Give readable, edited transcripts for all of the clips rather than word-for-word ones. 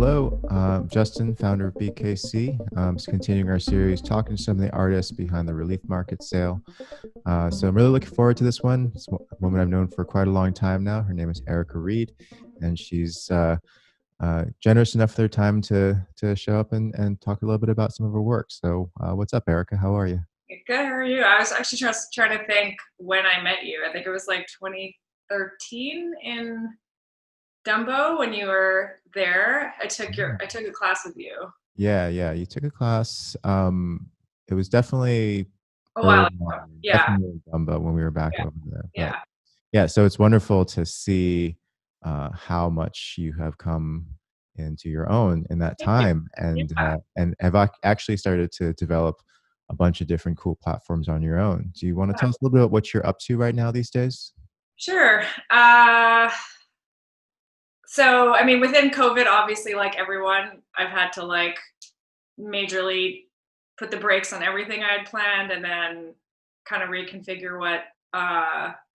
Hello, Justin, founder of BKC. Just continuing our series, talking to some of the artists behind the Relief Market sale. So I'm really looking forward to this one. It's a woman I've known for quite a long time now. Her name is Erica Reade, and she's generous enough with her time to show up and talk a little bit about some of her work. So what's up, Erica? How are you? Good, how are you? I was actually just trying to think when I met you. I think it was like 2013 in Dumbo when you were there. I took a class with you Yeah. You took a class. It was definitely a while early ago. on, Yeah, definitely Dumbo when we were back yeah, over there. But yeah, yeah, so it's wonderful to see how much you have come into your own in that thank you. time, Yeah, and have actually started to develop a bunch of different cool platforms on your own. Do you want to yeah. tell us a little bit about what you're up to right now these days? Sure. So I mean, within COVID, obviously, like everyone, I've had to like majorly put the brakes on everything I had planned, and then kind of reconfigure what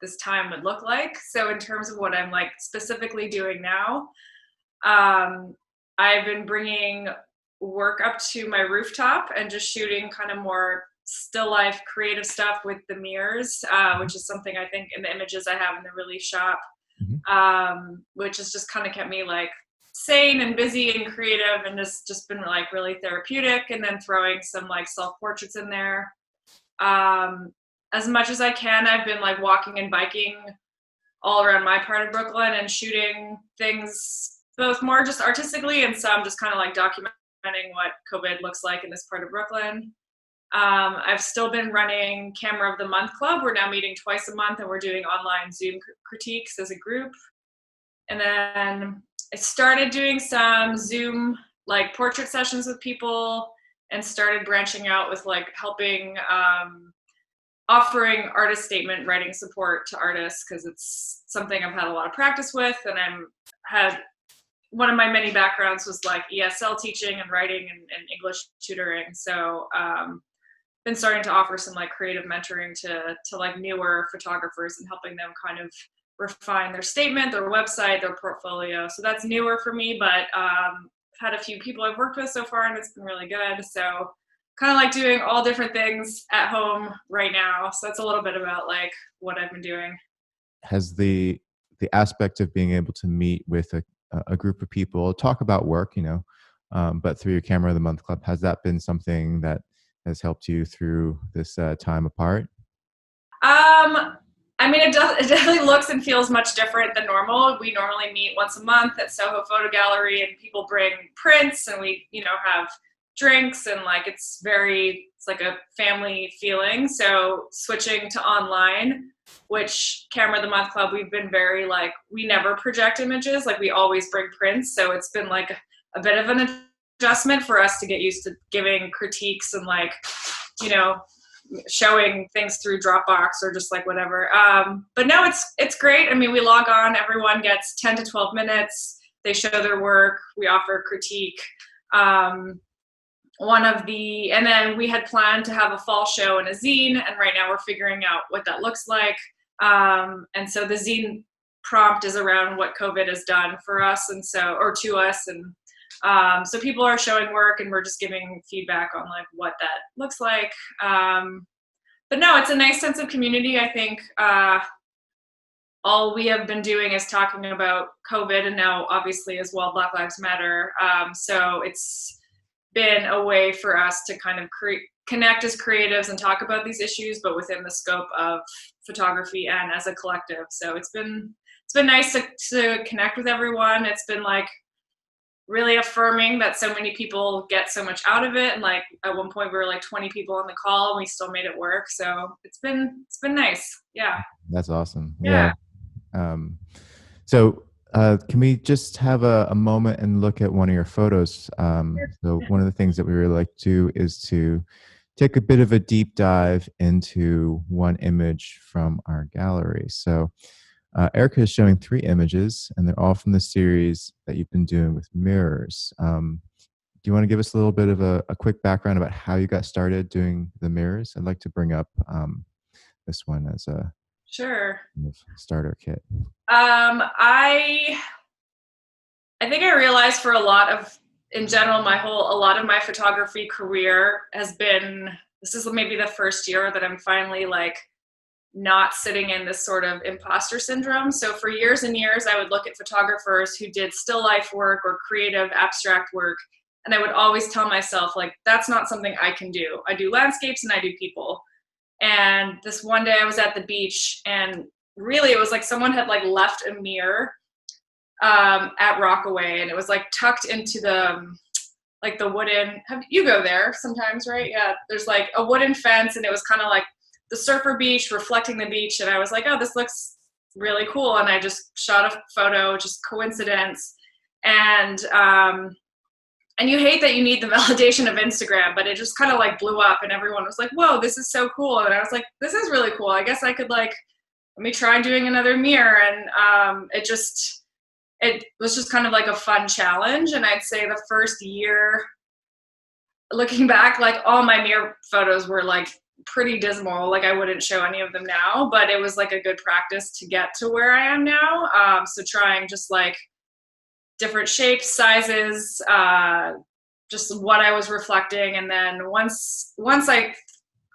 this time would look like. So in terms of what I'm like specifically doing now, Um, I've been bringing work up to my rooftop and just shooting kind of more still life creative stuff with the mirrors, which is something I think in the images I have in the relief shop, Mhm. which has just kind of kept me like sane and busy and creative and just been like really therapeutic. And then throwing some like self portraits in there. Um, as much as I can, I've been like walking and biking all around my part of Brooklyn and shooting things both more just artistically and some just kind of like documenting what COVID looks like in this part of Brooklyn. I've still been running Camera of the Month Club. We're now meeting twice a month and we're doing online Zoom critiques as a group. And then I started doing some Zoom like portrait sessions with people and started branching out with like helping offering artist statement writing support to artists because it's something I've had a lot of practice with, and I'm had one of my many backgrounds was like ESL teaching and writing and English tutoring. So been starting to offer some like creative mentoring to like newer photographers and helping them kind of refine their statement, their website, their portfolio. So that's newer for me, but I've had a few people I've worked with so far and it's been really good. So kind of like doing all different things at home right now. So that's a little bit about like what I've been doing. Has the aspect of being able to meet with a group of people, talk about work, but through your Camera of the Month Club, has that been something that has helped you through this time apart? I mean, it definitely looks and feels much different than normal. We normally meet once a month at Soho Photo Gallery, and people bring prints, and we, have drinks, and like it's like a family feeling. So switching to online, which Camera of the Month Club, we've been very like we never project images, like we always bring prints. So it's been like a bit of an adjustment for us to get used to giving critiques and like you know showing things through Dropbox or just like whatever. But no, it's great. I mean, we log on, everyone gets 10 to 12 minutes. They show their work. We offer critique. Um, and then we had planned to have a fall show and a zine, and right now we're figuring out what that looks like. And so the zine prompt is around what COVID has done for us, and so or to us, and so people are showing work, and we're just giving feedback on like what that looks like. But no, it's a nice sense of community. I think all we have been doing is talking about COVID, and now obviously as well Black Lives Matter. So it's been a way for us to kind of connect as creatives and talk about these issues, but within the scope of photography and as a collective. So it's been nice to connect with everyone. It's been like really affirming that so many people get so much out of it, and like at one point we were like 20 people on the call and we still made it work. So it's been nice. Yeah. That's awesome. Yeah. Yeah. Um, so, can we just have a moment and look at one of your photos? So, one of the things that we really like to do is to take a bit of a deep dive into one image from our gallery. So, Erica is showing three images, and they're all from the series that you've been doing with mirrors. Do you want to give us a little bit of a quick background about how you got started doing the mirrors? I'd like to bring up this one as a Sure. kind of starter kit. I I think I realized in general, a lot of my photography career has been, this is maybe the first year that I'm finally like not sitting in this sort of imposter syndrome. So for years and years, I would look at photographers who did still life work or creative abstract work. And I would always tell myself, like, that's not something I can do. I do landscapes and I do people. And this one day I was at the beach, and really it was like someone had like left a mirror at Rockaway, and it was like tucked into the wooden, you go there sometimes, right? Yeah, there's like a wooden fence, and it was kind of like the surfer beach reflecting the beach, and I was like, oh, this looks really cool, and I just shot a photo, just coincidence. And you hate that you need the validation of Instagram, but it just kind of like blew up, and everyone was like, whoa, this is so cool. And I was like, this is really cool. I guess I could like, let me try doing another mirror. And it was just kind of like a fun challenge. And I'd say the first year, looking back, like all my mirror photos were like pretty dismal. Like I wouldn't show any of them now, but it was like a good practice to get to where I am now. So trying just like different shapes, sizes, just what I was reflecting. And then once I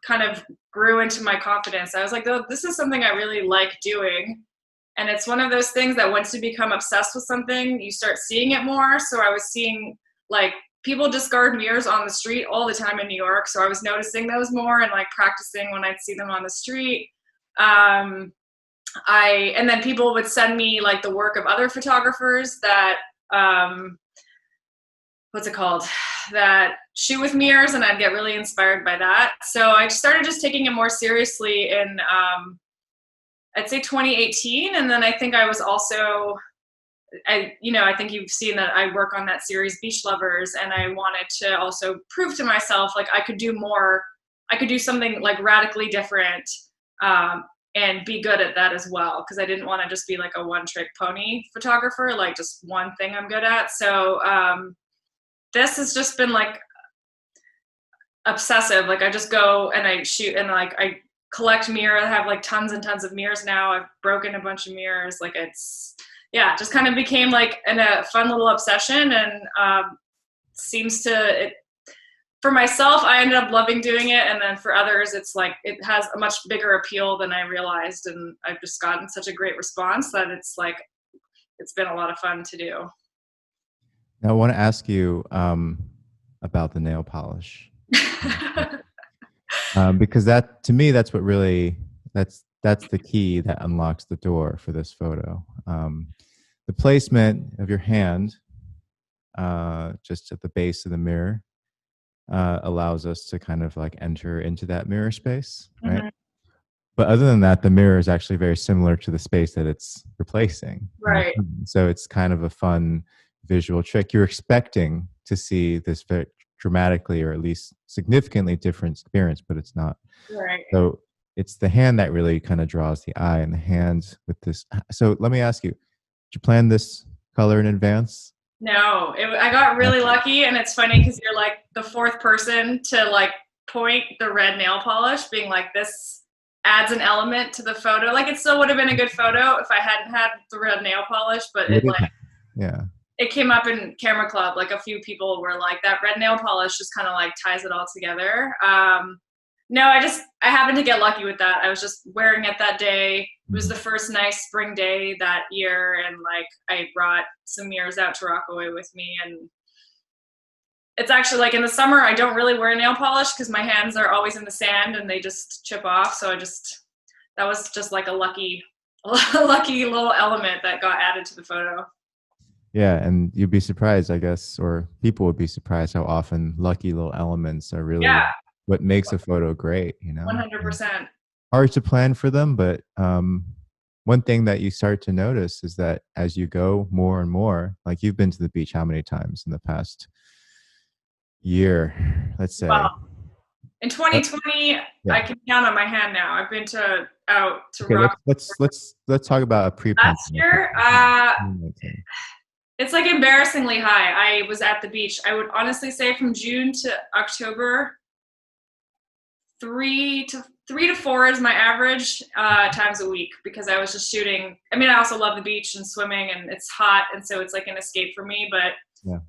kind of grew into my confidence, I was like, oh, this is something I really like doing. And it's one of those things that once you become obsessed with something, you start seeing it more. So I was seeing like people discard mirrors on the street all the time in New York. So I was noticing those more and like practicing when I'd see them on the street. And then people would send me like the work of other photographers that, what's it called? That shoot with mirrors, and I'd get really inspired by that. So I started just taking it more seriously in, I'd say 2018. And then I think I was also, I think you've seen that I work on that series Beach Lovers, and I wanted to also prove to myself like I could do more, I could do something like radically different, and be good at that as well, because I didn't want to just be like a one-trick pony photographer, like just one thing I'm good at. So this has just been like obsessive. Like I just go and I shoot, and like I collect mirrors. I have like tons and tons of mirrors now. I've broken a bunch of mirrors. Like it's, yeah, just kind of became like a fun little obsession, and for myself, I ended up loving doing it. And then for others, it's like, it has a much bigger appeal than I realized. And I've just gotten such a great response that it's like, it's been a lot of fun to do. Now, I want to ask you about the nail polish. Because that, to me, that's what really, that's the key that unlocks the door for this photo. The placement of your hand, just at the base of the mirror, allows us to kind of like enter into that mirror space, right? Mm-hmm. But other than that, the mirror is actually very similar to the space that it's replacing. Right. So it's kind of a fun visual trick. You're expecting to see this very dramatically, or at least significantly different experience, but it's not. Right. So it's the hand that really kind of draws the eye, and the hands with this. So let me ask you, did you plan this color in advance? No, I got really lucky, and it's funny because you're like the fourth person to like point the red nail polish, being like, this adds an element to the photo. Like it still would have been a good photo if I hadn't had the red nail polish, but it came up in Camera Club. Like a few people were like, that red nail polish just kind of like ties it all together. No, I happened to get lucky with that. I was just wearing it that day. It was the first nice spring day that year, and like I brought some mirrors out to Rockaway with me. And it's actually like in the summer, I don't really wear nail polish because my hands are always in the sand and they just chip off. So that was just like a lucky little element that got added to the photo. Yeah, and you'd be surprised, I guess, or people would be surprised how often lucky little elements are really what makes a photo great, 100%. Hard to plan for them, but one thing that you start to notice is that as you go more and more, like you've been to the beach how many times in the past year, let's say? Well, in 2020, I can count on my hand now. I've been out to Rock. Let's talk about a pre-pandemic. Last year, it's like embarrassingly high. I was at the beach. I would honestly say from June to October, 3 to 3 to 4 is my average times a week, because I was just shooting. I mean, I also love the beach and swimming, and it's hot, and so it's like an escape for me. But Yeah.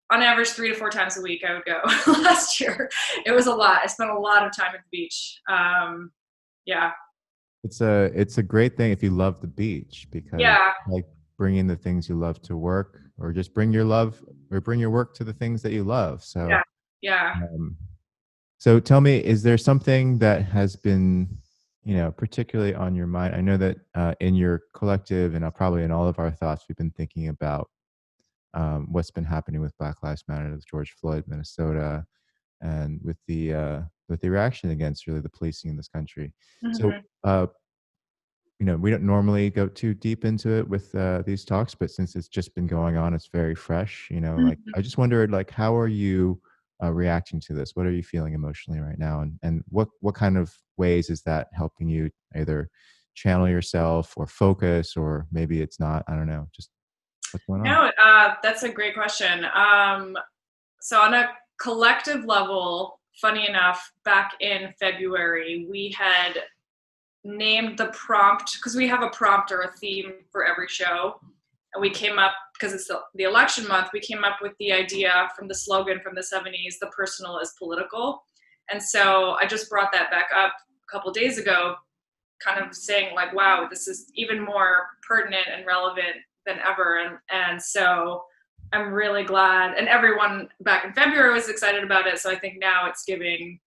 On average, 3 to 4 times a week I would go. Last year, it was a lot. I spent a lot of time at the beach. Yeah, It's a great thing if you love the beach, because yeah, like bringing the things you love to work, or just bring your love or bring your work to the things that you love. yeah, yeah. Um, so tell me, is there something that has been, particularly on your mind? I know that in your collective, and probably in all of our thoughts, we've been thinking about what's been happening with Black Lives Matter, with George Floyd, Minnesota, and with the reaction against really the policing in this country. So, Hmm. we don't normally go too deep into it with these talks, but since it's just been going on, it's very fresh. Like Hmm. I just wondered, like, how are you reacting to this? What are you feeling emotionally right now, and what kind of ways is that helping you either channel yourself or focus, or maybe it's not? I don't know. Just what's going on? No, that's a great question. So on a collective level, funny enough, back in February, we had named the prompt, because we have a prompt or a theme for every show. And we came up, because it's the election month, we came up with the idea from the slogan from the 70s, the personal is political. And so I just brought that back up a couple days ago, kind of saying like, wow, this is even more pertinent and relevant than ever. And so I'm really glad. And everyone back in February was excited about it. So I think now it's giving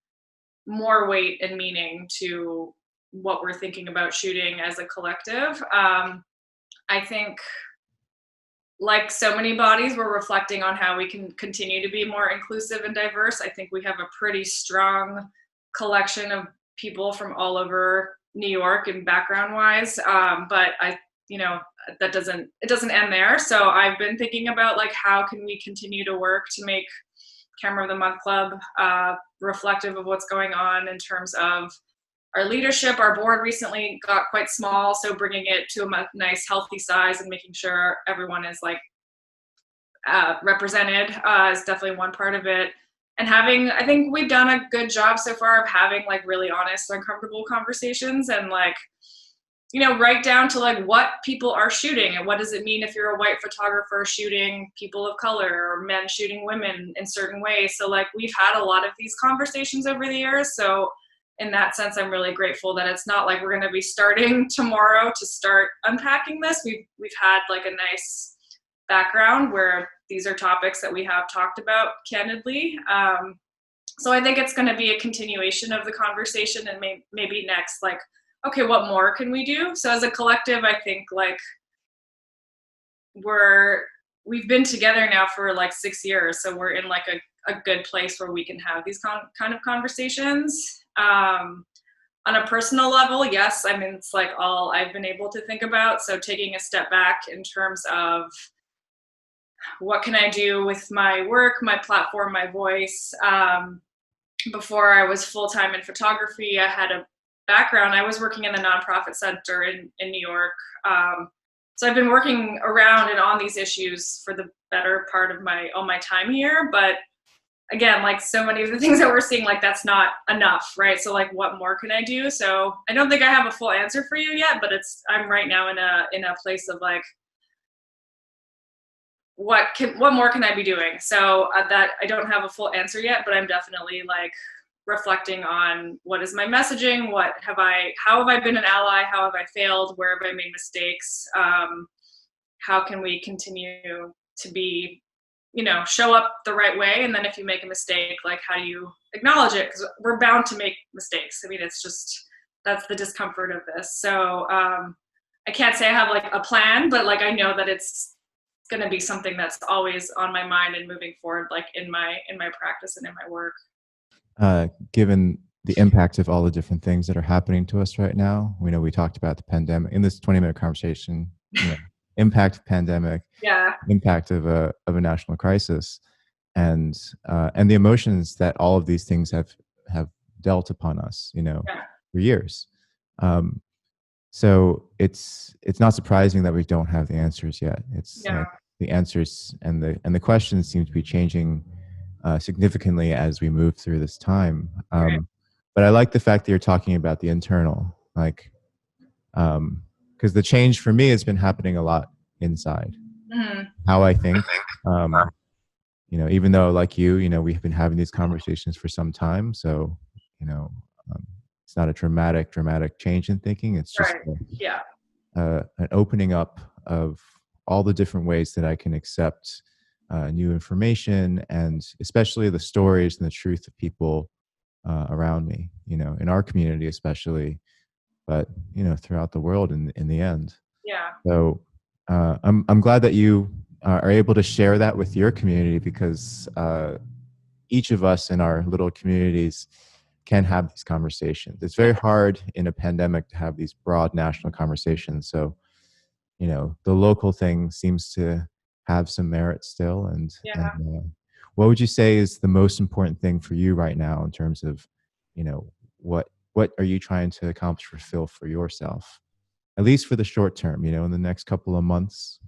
more weight and meaning to what we're thinking about shooting as a collective. I think, like so many bodies, we're reflecting on how we can continue to be more inclusive and diverse. I think we have a pretty strong collection of people from all over New York and background wise. But that doesn't end there. So I've been thinking about like, how can we continue to work to make Camera of the Month Club reflective of what's going on in terms of our leadership. Our board recently got quite small, so bringing it to a nice, healthy size and making sure everyone is like represented is definitely one part of it. And I think we've done a good job so far of having like really honest, uncomfortable conversations, and like, right down to like what people are shooting and what does it mean if you're a white photographer shooting people of color, or men shooting women in certain ways. So like, we've had a lot of these conversations over the years. So in that sense, I'm really grateful that it's not like we're going to be starting tomorrow to start unpacking this. We've had like a nice background where these are topics that we have talked about candidly. So I think it's going to be a continuation of the conversation, and maybe next, like, okay, what more can we do? So as a collective, I think like we've been together now for like 6 years, so we're in like a good place where we can have these kind of conversations. On a personal level, yes, I mean, it's like all I've been able to think about. So taking a step back in terms of what can I do with my work, my platform, my voice. Before I was full-time in photography, I had a background. I was working in the nonprofit sector in New York. So I've been working around and on these issues for the better part of all my time here. But again, like so many of the things that we're seeing, like that's not enough, right? So like, what more can I do? So I don't think I have a full answer for you yet, but I'm right now in a place of like, what more can I be doing? So that I don't have a full answer yet, but I'm definitely like reflecting on what is my messaging, how have I been an ally, how have I failed, where have I made mistakes, how can we continue to be, show up the right way, and then if you make a mistake, like how do you acknowledge it, because we're bound to make mistakes. I mean, it's just, that's the discomfort of this. So I can't say I have like a plan, but like I know that it's going to be something that's always on my mind and moving forward, like in my practice and in my work. Given the impact of all the different things that are happening to us right now, we talked about the pandemic in this 20-minute conversation, impact of pandemic, Yeah. impact of a national crisis, and the emotions that all of these things have dealt upon us, Yeah. for years. So it's not surprising that we don't have the answers yet. It's Yeah. like the answers and the questions seem to be changing significantly as we move through this time. Right. But I like the fact that you're talking about the internal, like, because the change for me has been happening a lot inside. Mm-hmm. How I think, um, even though like we've been having these conversations for some time, so you know, it's not a dramatic change in thinking. It's just Right. Yeah. an opening up of all the different ways that I can accept new information, and especially the stories and the truth of people around me, in our community especially, but throughout the world in the end. Yeah. So I'm glad that you are able to share that with your community, because each of us in our little communities can have these conversations. It's very hard in a pandemic to have these broad national conversations. So the local thing seems to have some merit still. And Yeah. what would you say is the most important thing for you right now in terms of what are you trying to accomplish or fulfill for yourself, at least for the short term, in the next couple of months?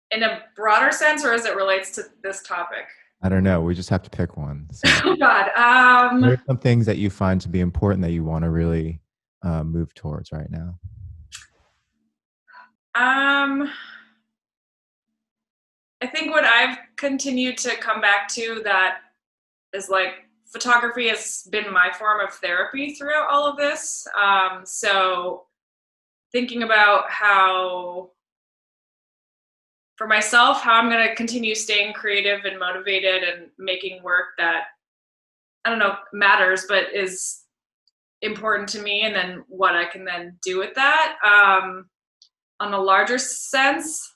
In a broader sense, or as it relates to this topic? I don't know. We just have to pick one. So, Oh God. what are some things that you find to be important that you want to really move towards right now? I think what I've continued to come back to that is like photography has been my form of therapy throughout all of this. So thinking about how, for myself, how I'm going to continue staying creative and motivated and making work that, I don't know, matters, but is important to me, and then what I can then do with that. On a larger sense,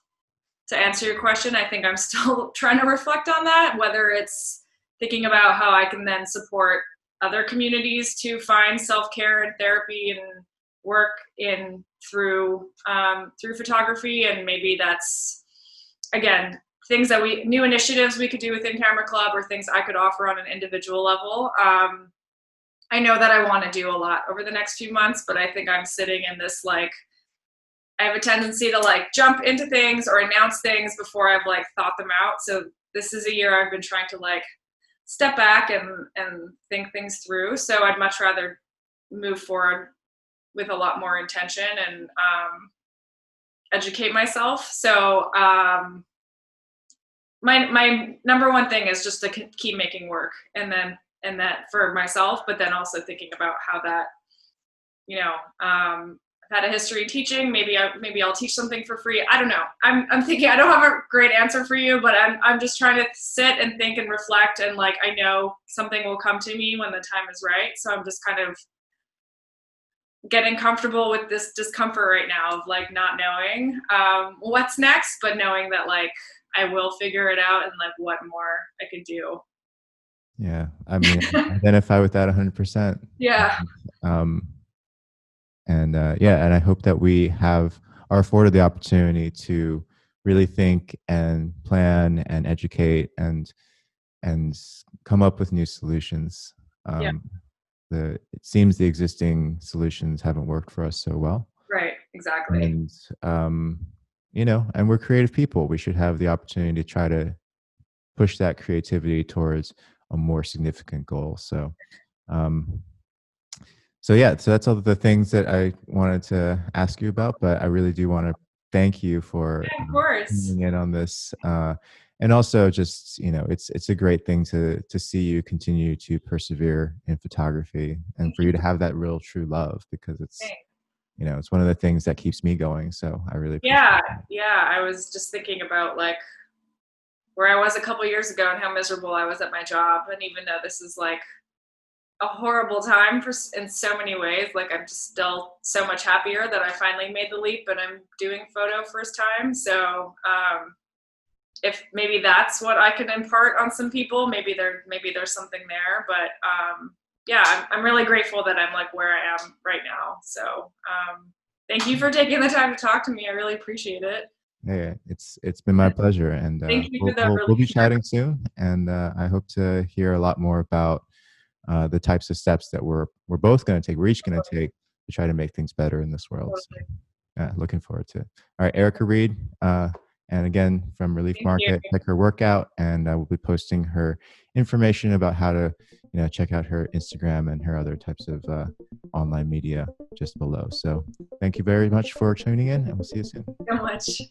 to answer your question, I think I'm still trying to reflect on that, whether it's thinking about how I can then support other communities to find self-care and therapy and work in through photography. And maybe that's, again, things that new initiatives we could do within Camera Club, or things I could offer on an individual level. I know that I want to do a lot over the next few months, but I think I'm sitting in this, like, I have a tendency to like jump into things or announce things before I've like thought them out. So this is a year I've been trying to like step back and think things through. So I'd much rather move forward with a lot more intention and educate myself. So my number one thing is just to keep making work, and that for myself, but then also thinking about how that, I've had a history teaching. Maybe I'll teach something for free. I don't know. I'm thinking, I don't have a great answer for you, but I'm just trying to sit and think and reflect, and like I know something will come to me when the time is right. So I'm just kind of getting comfortable with this discomfort right now of like not knowing what's next, but knowing that like I will figure it out, and like what more I could do. Yeah, I mean, I identify with that 100%. Yeah. And I hope that we are afforded the opportunity to really think and plan and educate and come up with new solutions. Yeah. It seems the existing solutions haven't worked for us so well. Right. Exactly. And and we're creative people. We should have the opportunity to try to push that creativity towards a more significant goal. So so that's all the things that I wanted to ask you about, but I really do want to thank you for Yeah, of course. tuning in on this. And also just, it's a great thing to see you continue to persevere in photography, and for you to have that real true love, because it's, Thanks. it's one of the things that keeps me going. So I really appreciate it. Yeah. I was just thinking about like where I was a couple years ago and how miserable I was at my job. And even though this is like a horrible time in so many ways, like I'm just still so much happier that I finally made the leap and I'm doing photo first time. So if maybe that's what I could impart on some people, maybe there's something there. But yeah, I'm really grateful that I'm like where I am right now. So thank you for taking the time to talk to me. I really appreciate it. Yeah, it's been my pleasure, and Thank you for the we'll be chatting soon. And I hope to hear a lot more about the types of steps that we're both going to take. We're each going to take to try to make things better in this world. So, looking forward to it. All right, Erica Reade, And again, from Relief Thank you. Market, check her workout, and I will be posting her information about how to, check out her Instagram and her other types of online media just below. So thank you very much for tuning in, and we'll see you soon. So much.